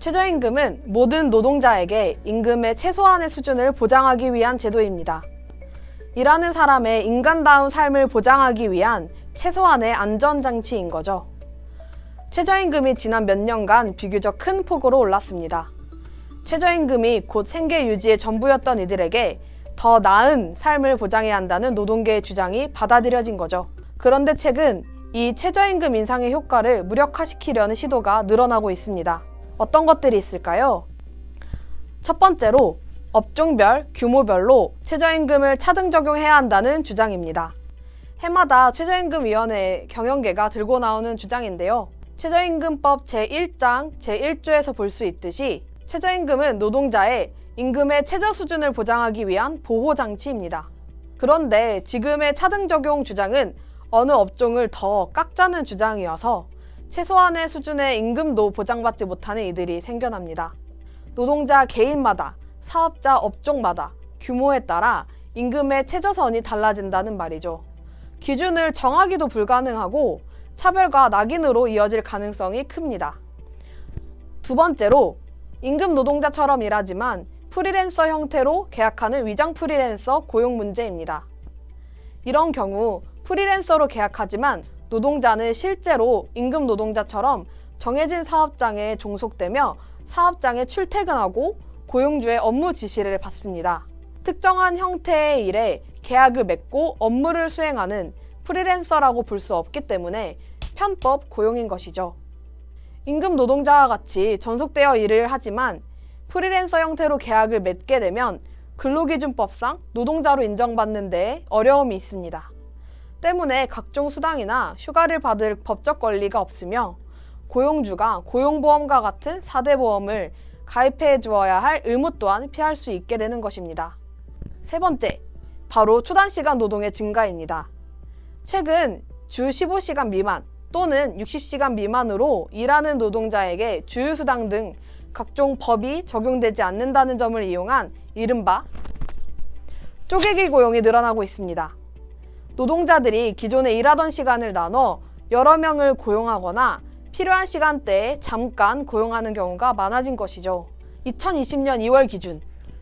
최저임금은 모든 노동자에게 임금의 최소한의 수준을 보장하기 위한 제도입니다. 일하는 사람의 인간다운 삶을 보장하기 위한 최소한의 안전장치인 거죠. 최저임금이 지난 몇 년간 비교적 큰 폭으로 올랐습니다. 최저임금이 곧 생계 유지의 전부였던 이들에게 더 나은 삶을 보장해야 한다는 노동계의 주장이 받아들여진 거죠. 그런데 최근 이 최저임금 인상의 효과를 무력화시키려는 시도가 늘어나고 있습니다. 어떤 것들이 있을까요? 첫 번째로 업종별, 규모별로 최저임금을 차등 적용해야 한다는 주장입니다. 해마다 최저임금위원회 경영계가 들고 나오는 주장인데요. 최저임금법 제1장 제1조에서 볼 수 있듯이 최저임금은 노동자의 임금의 최저 수준을 보장하기 위한 보호장치입니다. 그런데 지금의 차등 적용 주장은 어느 업종을 더 깎자는 주장이어서 최소한의 수준의 임금도 보장받지 못하는 이들이 생겨납니다. 노동자 개인마다, 사업자 업종마다, 규모에 따라 임금의 최저선이 달라진다는 말이죠. 기준을 정하기도 불가능하고 차별과 낙인으로 이어질 가능성이 큽니다. 두 번째로 임금 노동자처럼 일하지만 프리랜서 형태로 계약하는 위장 프리랜서 고용 문제입니다. 이런 경우 프리랜서로 계약하지만 노동자는 실제로 임금 노동자처럼 정해진 사업장에 종속되며 사업장에 출퇴근하고 고용주의 업무 지시를 받습니다. 특정한 형태의 일에 계약을 맺고 업무를 수행하는 프리랜서라고 볼 수 없기 때문에 편법 고용인 것이죠. 임금 노동자와 같이 전속되어 일을 하지만 프리랜서 형태로 계약을 맺게 되면 근로기준법상 노동자로 인정받는 데 어려움이 있습니다. 때문에 각종 수당이나 휴가를 받을 법적 권리가 없으며 고용주가 고용보험과 같은 4대 보험을 가입해 주어야 할 의무 또한 피할 수 있게 되는 것입니다. 세 번째, 바로 초단시간 노동의 증가입니다. 최근 주 15시간 미만 또는 60시간 미만으로 일하는 노동자에게 주휴수당 등 각종 법이 적용되지 않는다는 점을 이용한 이른바 쪼개기 고용이 늘어나고 있습니다. 노동자들이 기존에 일하던 시간을 나눠 여러 명을 고용하거나 필요한 시간대에 잠깐 고용하는 경우가 많아진 것이죠. 2020년 2월 기준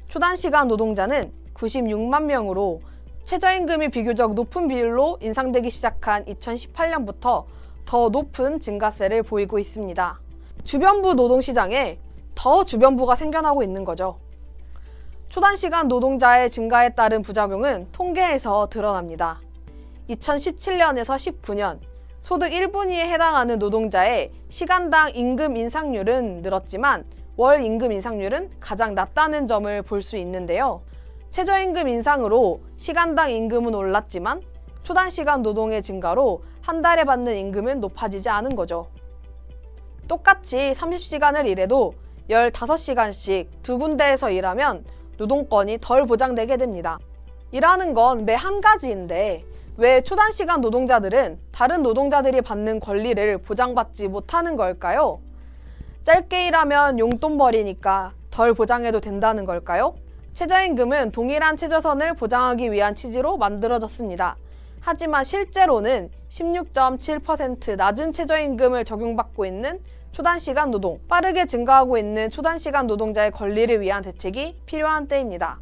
초단시간 노동자는 96만 명으로 최저임금이 비교적 높은 비율로 인상되기 시작한 2018년부터 더 높은 증가세를 보이고 있습니다. 주변부 노동시장에 더 주변부가 생겨나고 있는 거죠. 초단시간 노동자의 증가에 따른 부작용은 통계에서 드러납니다. 2017년에서 19년 소득 1분위에 해당하는 노동자의 시간당 임금 인상률은 늘었지만 월 임금 인상률은 가장 낮다는 점을 볼 수 있는데요. 최저임금 인상으로 시간당 임금은 올랐지만 초단시간 노동의 증가로 한 달에 받는 임금은 높아지지 않은 거죠. 똑같이 30시간을 일해도 15시간씩 두 군데에서 일하면 노동권이 덜 보장되게 됩니다. 일하는 건 매 한 가지인데 왜 초단시간 노동자들은 다른 노동자들이 받는 권리를 보장받지 못하는 걸까요? 짧게 일하면 용돈벌이니까 덜 보장해도 된다는 걸까요? 최저임금은 동일한 최저선을 보장하기 위한 취지로 만들어졌습니다. 하지만 실제로는 16.7% 낮은 최저임금을 적용받고 있는 초단시간 노동, 빠르게 증가하고 있는 초단시간 노동자의 권리를 위한 대책이 필요한 때입니다.